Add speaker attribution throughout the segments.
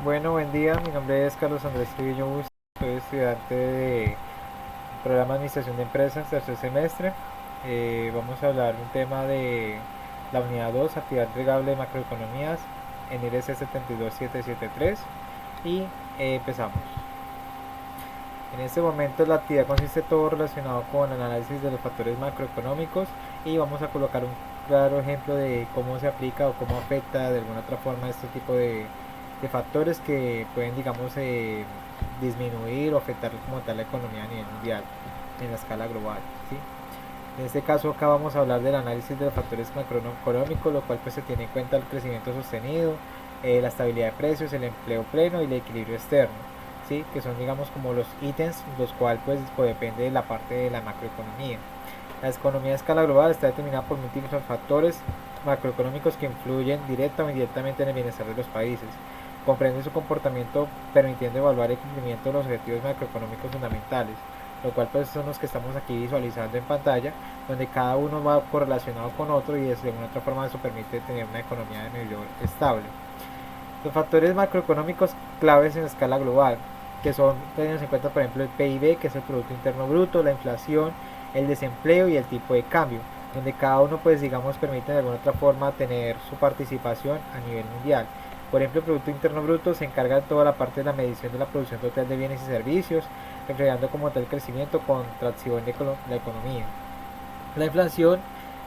Speaker 1: Bueno, buen día, mi nombre es Carlos Andrés Trujillo Bustos, soy estudiante de programa de Administración de Empresas, tercer semestre. Vamos a hablar un tema de la unidad 2, actividad entregable de macroeconomías, en IRC 72773 y empezamos. En este momento la actividad consiste todo relacionado con el análisis de los factores macroeconómicos y vamos a colocar un claro ejemplo de cómo se aplica o cómo afecta de alguna otra forma este tipo de factores que pueden, digamos, disminuir o afectar como tal la economía a nivel mundial en la escala global, ¿sí? En este caso acá vamos a hablar del análisis de los factores macroeconómicos, lo cual pues se tiene en cuenta el crecimiento sostenido, la estabilidad de precios, el empleo pleno y el equilibrio externo, ¿sí? Que son, digamos, como los ítems los cuales pues depende de la parte de la macroeconomía. La economía a escala global está determinada por múltiples factores macroeconómicos que influyen directa o indirectamente en el bienestar de los países. Comprende su comportamiento permitiendo evaluar el cumplimiento de los objetivos macroeconómicos fundamentales, lo cual pues son los que estamos aquí visualizando en pantalla, donde cada uno va correlacionado con otro y de una otra forma eso permite tener una economía de mayor estable. Los factores macroeconómicos claves en escala global, que son tenidos en cuenta por ejemplo el PIB, que es el Producto Interno Bruto, la inflación, el desempleo y el tipo de cambio, donde cada uno pues digamos permite de alguna otra forma tener su participación a nivel mundial. Por ejemplo, el Producto Interno Bruto se encarga de toda la parte de la medición de la producción total de bienes y servicios, reflejando como tal crecimiento, contracción de la economía. La inflación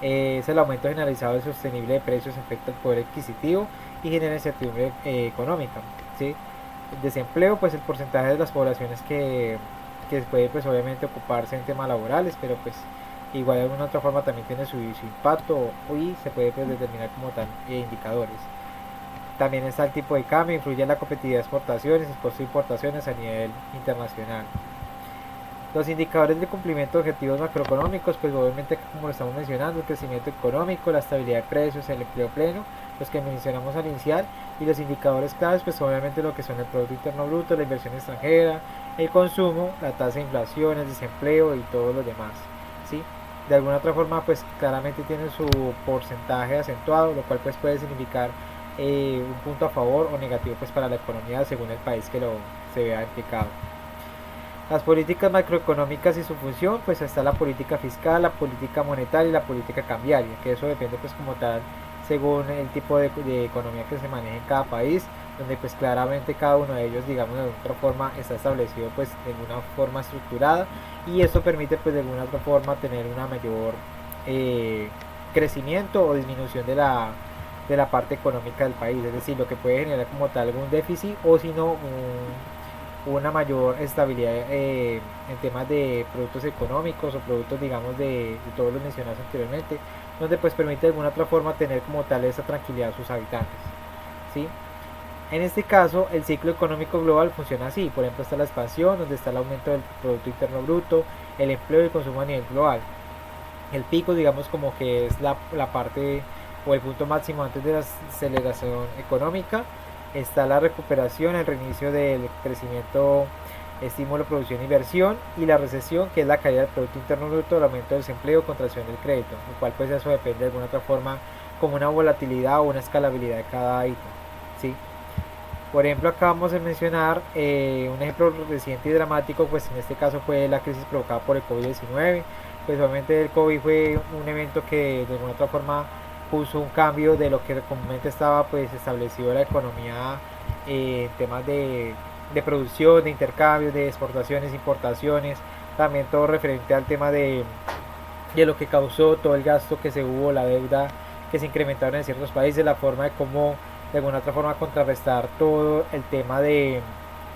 Speaker 1: es el aumento generalizado y sostenible de precios, afecta el poder adquisitivo y genera incertidumbre económica, ¿sí? El desempleo, pues el porcentaje de las poblaciones que puede pues obviamente ocuparse en temas laborales, pero pues igual de alguna otra forma también tiene su impacto y se puede pues determinar como tal indicadores. También está el tipo de cambio, influye en la competitividad de exportaciones, el costo de importaciones a nivel internacional. Los indicadores de cumplimiento de objetivos macroeconómicos, pues obviamente como lo estamos mencionando, el crecimiento económico, la estabilidad de precios, el empleo pleno, los que mencionamos al inicial, y los indicadores claves, pues obviamente lo que son el Producto Interno Bruto, la inversión extranjera, el consumo, la tasa de inflación, el desempleo y todos los demás, ¿sí? De alguna otra forma, pues claramente tiene su porcentaje acentuado, lo cual pues puede significar un punto a favor o negativo pues para la economía según el país que lo se vea implicado. Las políticas macroeconómicas y su función, pues está la política fiscal, la política monetaria y la política cambiaria, que eso depende pues como tal según el tipo de economía que se maneje en cada país, donde pues claramente cada uno de ellos, digamos, de otra forma está establecido pues de una forma estructurada y eso permite pues de alguna otra forma tener una mayor eh, crecimiento o disminución de la parte económica del país, es decir, lo que puede generar como tal algún déficit o si no una mayor estabilidad en temas de productos económicos o productos digamos de todos los mencionados anteriormente, donde pues permite de alguna otra forma tener como tal esa tranquilidad a sus habitantes, ¿sí? En este caso, el ciclo económico global funciona así. Por ejemplo, está la expansión, donde está el aumento del Producto Interno Bruto, el empleo y el consumo a nivel global. El pico, digamos, como que es la parte o el punto máximo antes de la aceleración económica. Está la recuperación, el reinicio del crecimiento, estímulo, producción e inversión, y la recesión, que es la caída del Producto Interno Bruto, el aumento del desempleo, contracción del crédito, lo cual pues eso depende de alguna otra forma como una volatilidad o una escalabilidad de cada ítem, ¿sí? Por ejemplo, acá vamos a mencionar un ejemplo reciente y dramático, pues en este caso fue la crisis provocada por el COVID-19. Pues obviamente el COVID fue un evento que de alguna otra forma puso un cambio de lo que comúnmente estaba pues establecido la economía en temas de producción, de intercambio, de exportaciones, importaciones, también todo referente al tema de lo que causó todo el gasto que se hubo, la deuda que se incrementaron en ciertos países, la forma de cómo de alguna otra forma contrarrestar todo el tema de,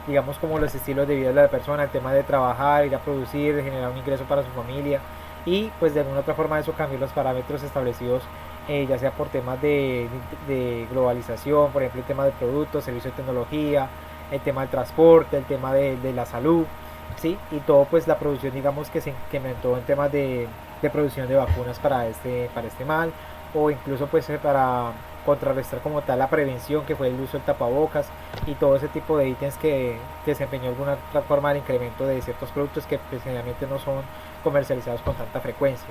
Speaker 1: digamos, como los estilos de vida de la persona, el tema de trabajar, ir a producir, de generar un ingreso para su familia y pues de alguna otra forma eso cambió los parámetros establecidos, ya sea por temas de globalización, por ejemplo el tema de productos, servicios de tecnología, el tema del transporte, el tema de la salud, ¿sí? Y todo pues la producción digamos que se incrementó en temas de producción de vacunas para este mal o incluso pues para contrarrestar como tal la prevención que fue el uso del tapabocas y todo ese tipo de ítems que desempeñó de alguna otra forma el incremento de ciertos productos que pues, generalmente no son comercializados con tanta frecuencia.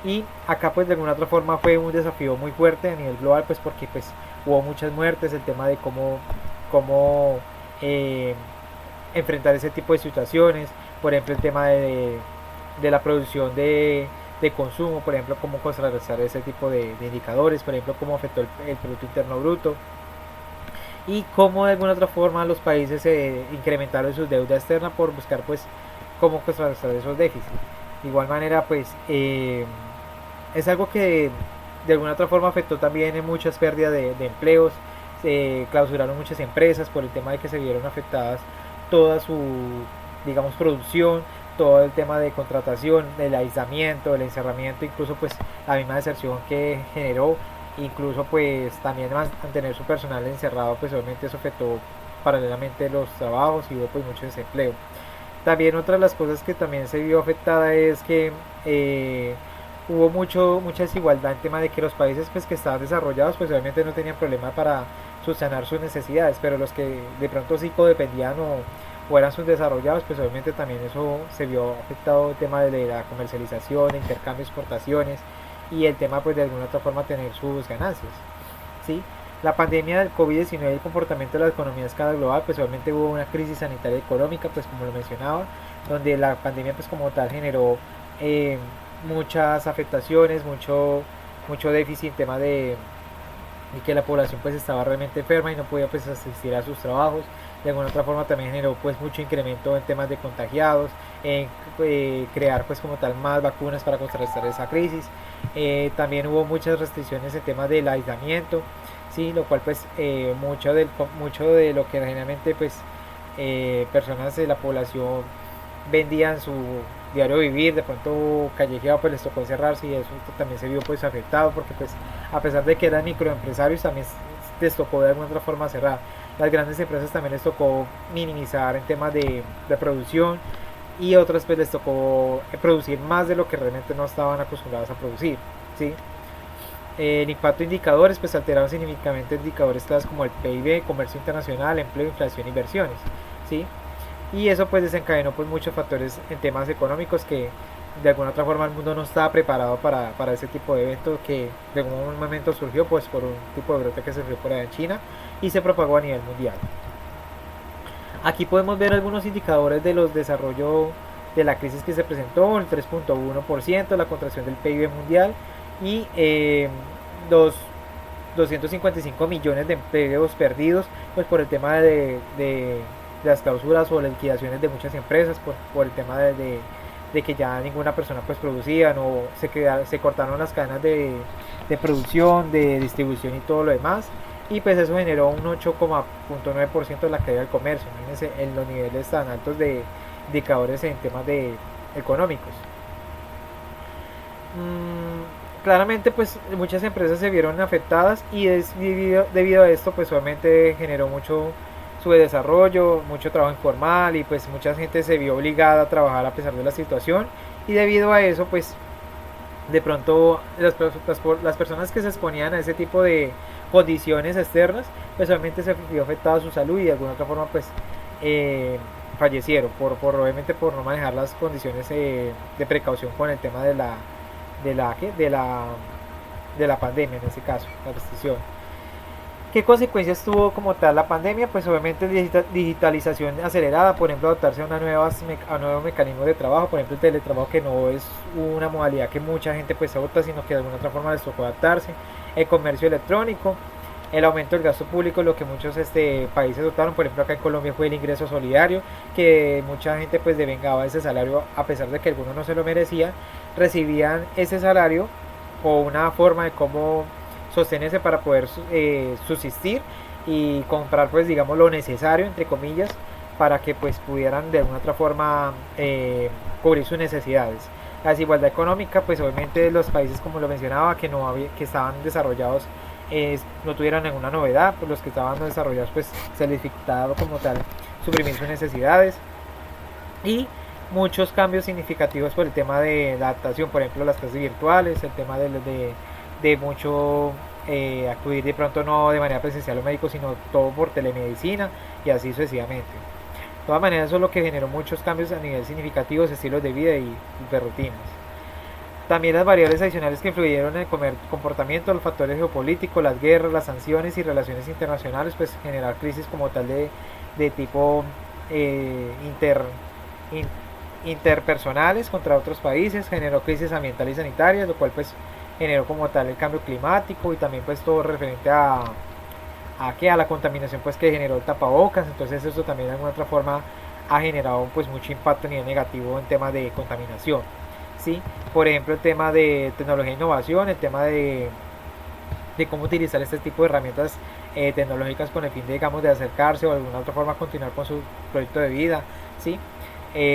Speaker 1: Y acá pues de alguna otra forma fue un desafío muy fuerte a nivel global pues porque pues hubo muchas muertes, el tema de cómo enfrentar ese tipo de situaciones, por ejemplo el tema de la producción de consumo, por ejemplo cómo contrarrestar ese tipo de indicadores, por ejemplo cómo afectó el Producto Interno Bruto, y cómo de alguna otra forma los países incrementaron su deuda externa por buscar pues cómo contrarrestar esos déficits. De igual manera pues es algo que de alguna otra forma afectó también en muchas pérdidas de empleos. Se clausuraron muchas empresas por el tema de que se vieron afectadas toda su, digamos, producción, todo el tema de contratación, del aislamiento, del encerramiento, incluso pues la misma deserción que generó, incluso pues también mantener su personal encerrado, pues obviamente eso afectó paralelamente los trabajos y hubo pues mucho desempleo. También otra de las cosas que también se vio afectada es que hubo mucha desigualdad en tema de que los países pues que estaban desarrollados pues obviamente no tenían problema para subsanar sus necesidades, pero los que de pronto sí codependían o eran subdesarrollados pues obviamente también eso se vio afectado, el tema de la comercialización, de intercambio, exportaciones y el tema pues de alguna otra forma tener sus ganancias, ¿sí? La pandemia del COVID-19 y el comportamiento de la economía a escala global, pues obviamente hubo una crisis sanitaria y económica, pues como lo mencionaba, donde la pandemia pues como tal generó muchas afectaciones, mucho déficit en tema de que la población pues estaba realmente enferma y no podía pues asistir a sus trabajos. De alguna otra forma también generó pues mucho incremento en temas de contagiados, en crear pues como tal más vacunas para contrarrestar esa crisis. También hubo muchas restricciones en temas del aislamiento, sí, lo cual pues mucho de lo que generalmente pues personas de la población vendían su diario vivir, de pronto callejeado pues les tocó encerrarse y eso también se vio pues afectado porque pues a pesar de que eran microempresarios también les tocó de alguna otra forma cerrar. Las grandes empresas también les tocó minimizar en temas de producción y otras pues les tocó producir más de lo que realmente no estaban acostumbrados a producir, ¿sí? El impacto de indicadores pues alteraron significativamente indicadores claves como el PIB, comercio internacional, empleo, inflación, inversiones, ¿sí? Y eso pues desencadenó pues muchos factores en temas económicos que de alguna otra forma el mundo no estaba preparado para ese tipo de eventos que de algún momento surgió pues por un tipo de brote que se surgió por allá en China y se propagó a nivel mundial. Aquí podemos ver algunos indicadores de los desarrollos de la crisis que se presentó, el 3.1%, la contracción del PIB mundial y los 255 millones de empleos perdidos pues por el tema de las clausuras o las liquidaciones de muchas empresas por el tema de que ya ninguna persona pues producía, no se cortaron las cadenas de producción, de distribución y todo lo demás, y pues eso generó un 8,9% de la caída del comercio. Imagínense en los niveles tan altos de indicadores en temas económicos. Claramente pues muchas empresas se vieron afectadas y debido a esto pues obviamente generó mucho subdesarrollo, mucho trabajo informal y pues mucha gente se vio obligada a trabajar a pesar de la situación, y debido a eso pues de pronto las personas que se exponían a ese tipo de condiciones externas pues obviamente se vio afectada su salud y de alguna otra forma pues fallecieron obviamente por no manejar las condiciones de precaución con el tema de la pandemia, en este caso la restricción. ¿Qué consecuencias tuvo como tal la pandemia? Pues obviamente digitalización acelerada, por ejemplo, adaptarse a a nuevos mecanismos de trabajo, por ejemplo el teletrabajo, que no es una modalidad que mucha gente pues adopta, sino que de alguna otra forma les tocó adaptarse, el comercio electrónico, el aumento del gasto público, lo que muchos países adoptaron, por ejemplo acá en Colombia fue el ingreso solidario, que mucha gente pues devengaba ese salario a pesar de que algunos no se lo merecían, recibían ese salario o una forma de cómo sostenerse para poder subsistir y comprar pues digamos lo necesario entre comillas para que pues pudieran de alguna otra forma cubrir sus necesidades. La desigualdad económica pues obviamente los países como lo mencionaba que estaban desarrollados no tuvieran ninguna novedad, pues los que estaban no desarrollados pues se les dificultaba como tal suprimir sus necesidades, y muchos cambios significativos por el tema de la adaptación, por ejemplo las clases virtuales, el tema de mucho acudir de pronto no de manera presencial al médico, sino todo por telemedicina y así sucesivamente. De todas maneras eso es lo que generó muchos cambios a nivel significativos, estilos de vida y de rutinas. También las variables adicionales que influyeron en el comportamiento, los factores geopolíticos, las guerras, las sanciones y relaciones internacionales, pues generar crisis como tal de tipo inter, in- interpersonales contra otros países, generó crisis ambientales y sanitarias, lo cual pues generó como tal el cambio climático y también pues todo referente a la contaminación pues que generó el tapabocas. Entonces eso también de alguna otra forma ha generado pues mucho impacto a nivel negativo en temas de contaminación. ¿Sí? Por ejemplo, el tema de tecnología e innovación, el tema de cómo utilizar este tipo de herramientas tecnológicas con el fin de, digamos, de acercarse o de alguna otra forma continuar con su proyecto de vida, ¿sí?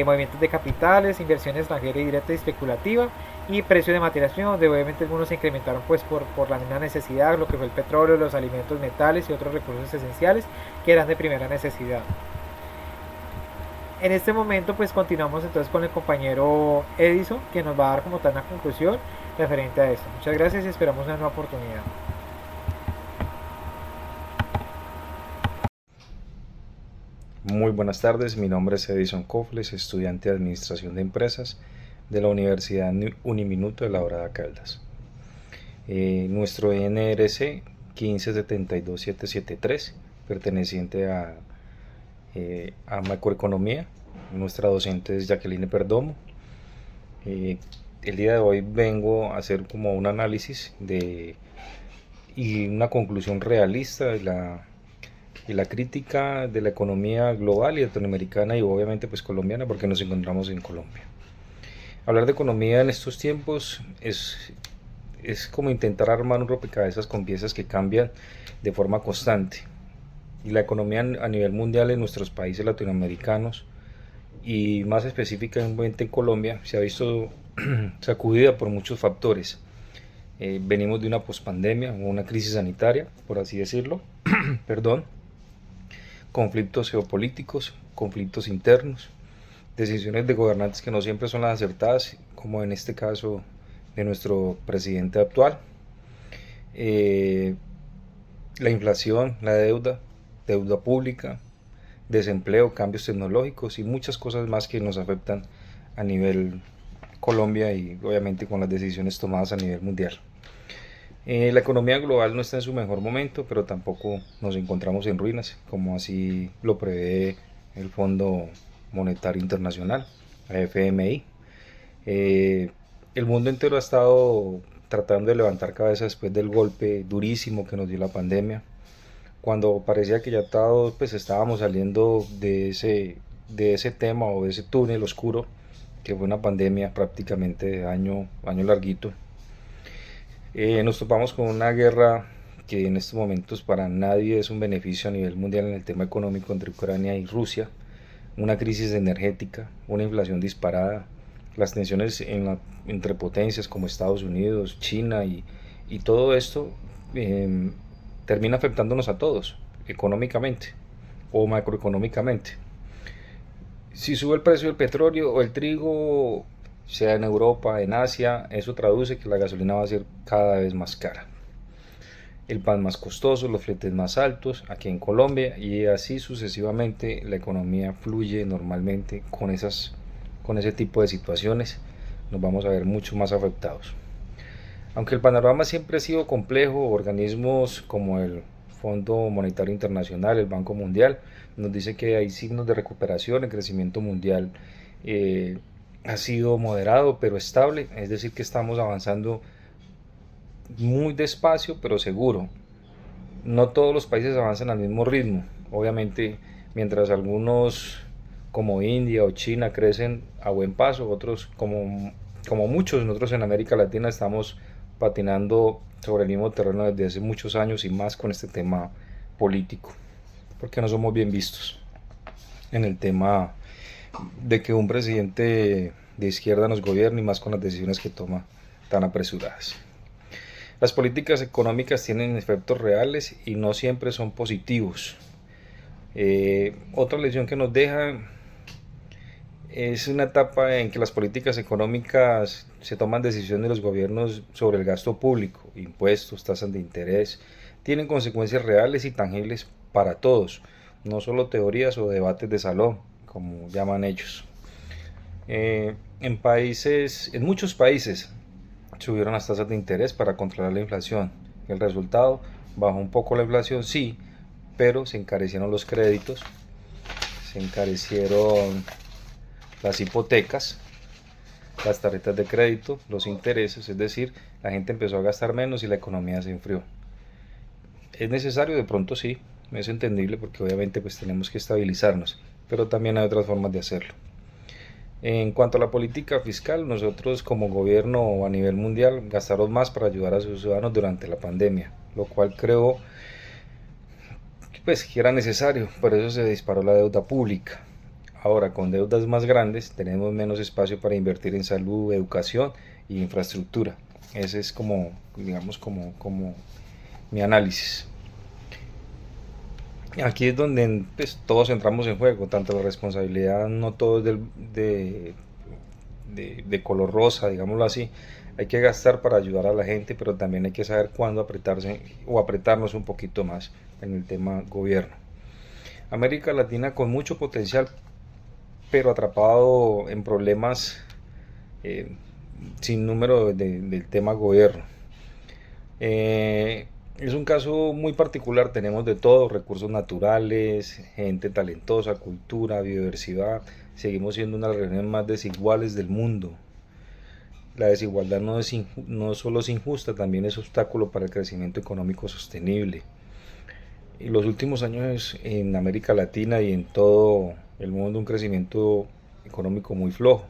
Speaker 1: Movimientos de capitales, inversión extranjera directa y especulativa, y precios de materias primas, donde obviamente algunos se incrementaron pues por la misma necesidad, lo que fue el petróleo, los alimentos, metales y otros recursos esenciales que eran de primera necesidad. En este momento pues continuamos entonces con el compañero Edison, que nos va a dar como tal una conclusión referente a esto. Muchas gracias y esperamos una nueva oportunidad.
Speaker 2: Muy buenas tardes, mi nombre es Edison Cofles, estudiante de Administración de Empresas de la Universidad Uniminuto de La Dorada Caldas. Nuestro NRC 1572773, perteneciente a macroeconomía. Nuestra docente es Jacqueline Perdomo. El día de hoy vengo a hacer como un análisis y una conclusión realista y la crítica de la economía global y latinoamericana y obviamente pues colombiana, porque nos encontramos en Colombia. Hablar de economía en estos tiempos es como intentar armar un rompecabezas con piezas que cambian de forma constante. Y la economía a nivel mundial en nuestros países latinoamericanos y más específicamente en Colombia se ha visto sacudida por muchos factores. Venimos de una pospandemia o una crisis sanitaria, por así decirlo, perdón, conflictos geopolíticos, conflictos internos, decisiones de gobernantes que no siempre son las acertadas, como en este caso de nuestro presidente actual, eh, la inflación, la deuda pública, desempleo, cambios tecnológicos y muchas cosas más que nos afectan a nivel Colombia y obviamente con las decisiones tomadas a nivel mundial. La economía global no está en su mejor momento, pero tampoco nos encontramos en ruinas, como así lo prevé el Fondo Monetario Internacional, FMI. El mundo entero ha estado tratando de levantar cabeza después del golpe durísimo que nos dio la pandemia, cuando parecía que ya todos pues estábamos saliendo de ese tema o de ese túnel oscuro que fue una pandemia prácticamente de año larguito. Nos topamos con una guerra que en estos momentos para nadie es un beneficio a nivel mundial en el tema económico entre Ucrania y Rusia, una crisis energética, una inflación disparada, las tensiones entre potencias como Estados Unidos, China y todo esto eh, termina afectándonos a todos, económicamente o macroeconómicamente. Si sube el precio del petróleo o el trigo, sea en Europa, en Asia, eso traduce que la gasolina va a ser cada vez más cara. El pan más costoso, los fletes más altos aquí en Colombia y así sucesivamente la economía fluye normalmente con ese tipo de situaciones. Nos vamos a ver mucho más afectados. Aunque el panorama siempre ha sido complejo, organismos como el Fondo Monetario Internacional, el Banco Mundial, nos dice que hay signos de recuperación, el crecimiento mundial eh, ha sido moderado pero estable, es decir que estamos avanzando muy despacio pero seguro. No todos los países avanzan al mismo ritmo, obviamente mientras algunos como India o China crecen a buen paso, otros como muchos nosotros en América Latina estamos patinando sobre el mismo terreno desde hace muchos años y más con este tema político, porque no somos bien vistos en el tema de que un presidente de izquierda nos gobierne y más con las decisiones que toma tan apresuradas. Las políticas económicas tienen efectos reales y no siempre son positivos. Otra lección que nos deja es una etapa en que las políticas económicas se toman decisiones de los gobiernos sobre el gasto público, impuestos, tasas de interés, tienen consecuencias reales y tangibles para todos, no solo teorías o debates de salón, como llaman ellos. En muchos países, subieron las tasas de interés para controlar la inflación. El resultado, bajó un poco la inflación, sí, pero se encarecieron los créditos, se encarecieron las hipotecas, las tarjetas de crédito, los intereses, es decir, la gente empezó a gastar menos y la economía se enfrió. ¿Es necesario? De pronto sí, es entendible porque obviamente pues tenemos que estabilizarnos, pero también hay otras formas de hacerlo. En cuanto a la política fiscal, nosotros como gobierno a nivel mundial gastaron más para ayudar a sus ciudadanos durante la pandemia, lo cual creo pues que era necesario, por eso se disparó la deuda pública. Ahora, con deudas más grandes, tenemos menos espacio para invertir en salud, educación e infraestructura. Ese es como, digamos, como mi análisis. Aquí es donde pues, todos entramos en juego, tanto la responsabilidad no todo es de color rosa, digámoslo así. Hay que gastar para ayudar a la gente, pero también hay que saber cuándo apretarse o apretarnos un poquito más en el tema gobierno. América Latina con mucho potencial, pero atrapado en problemas sin número del tema gobierno. Es un caso muy particular, tenemos de todo, recursos naturales, gente talentosa, cultura, biodiversidad, seguimos siendo una de las regiones más desiguales del mundo. La desigualdad no solo es injusta, también es obstáculo para el crecimiento económico sostenible. En los últimos años en América Latina y en todo el mundo un crecimiento económico muy flojo,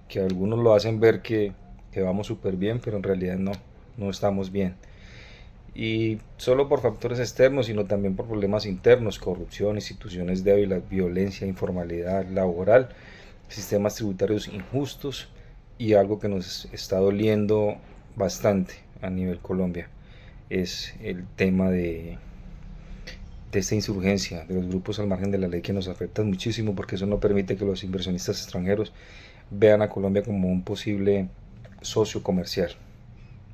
Speaker 2: que algunos lo hacen ver que vamos súper bien, pero en realidad no estamos bien. Y solo por factores externos, sino también por problemas internos, corrupción, instituciones débiles, violencia, informalidad laboral, sistemas tributarios injustos y algo que nos está doliendo bastante a nivel Colombia es el tema de esta insurgencia de los grupos al margen de la ley que nos afecta muchísimo porque eso no permite que los inversionistas extranjeros vean a Colombia como un posible socio comercial.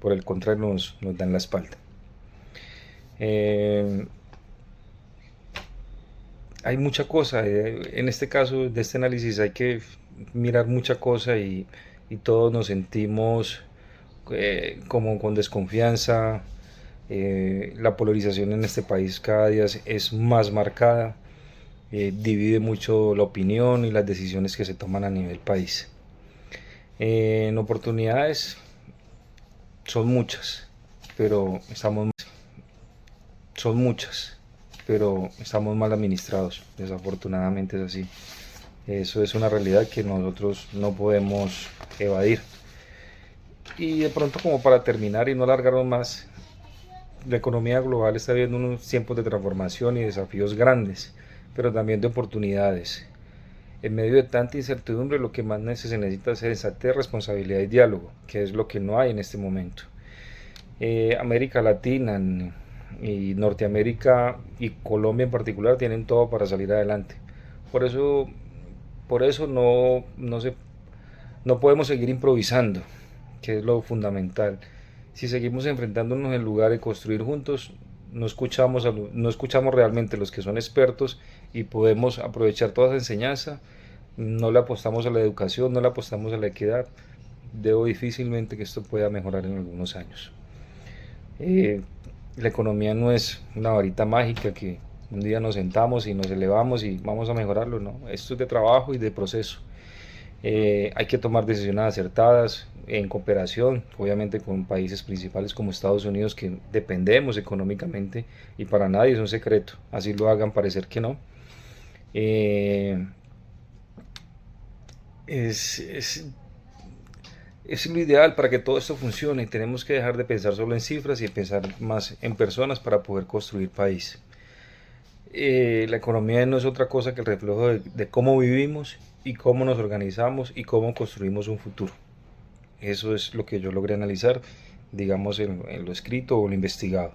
Speaker 2: Por el contrario, nos dan la espalda. Hay mucha cosa, en este caso de este análisis hay que mirar mucha cosa y todos nos sentimos como con desconfianza. La polarización en este país cada día es más marcada, divide mucho la opinión y las decisiones que se toman a nivel país. En oportunidades son muchas, pero estamos mal administrados, desafortunadamente es así. Eso es una realidad que nosotros no podemos evadir. Y de pronto, como para terminar y no alargarnos más, la economía global está viviendo unos tiempos de transformación y desafíos grandes, pero también de oportunidades. En medio de tanta incertidumbre, lo que más se necesita es sensatez, responsabilidad y diálogo, que es lo que no hay en este momento. América Latina y Norteamérica y Colombia en particular tienen todo para salir adelante. Por eso no podemos seguir improvisando, que es lo fundamental. Si seguimos enfrentándonos en lugar de construir juntos, no escuchamos realmente a los que son expertos y podemos aprovechar toda esa enseñanza. No le apostamos a la educación, no le apostamos a la equidad. Veo difícilmente que esto pueda mejorar en algunos años. La economía no es una varita mágica que un día nos sentamos y nos elevamos y vamos a mejorarlo, no. Esto es de trabajo y de proceso. Hay que tomar decisiones acertadas en cooperación, obviamente con países principales como Estados Unidos, que dependemos económicamente y para nadie es un secreto, así lo hagan parecer que no. Es lo ideal para que todo esto funcione. Tenemos que dejar de pensar solo en cifras y pensar más en personas para poder construir país. La economía no es otra cosa que el reflejo de cómo vivimos y cómo nos organizamos y cómo construimos un futuro. Eso es lo que yo logré analizar, digamos, en lo escrito o lo investigado.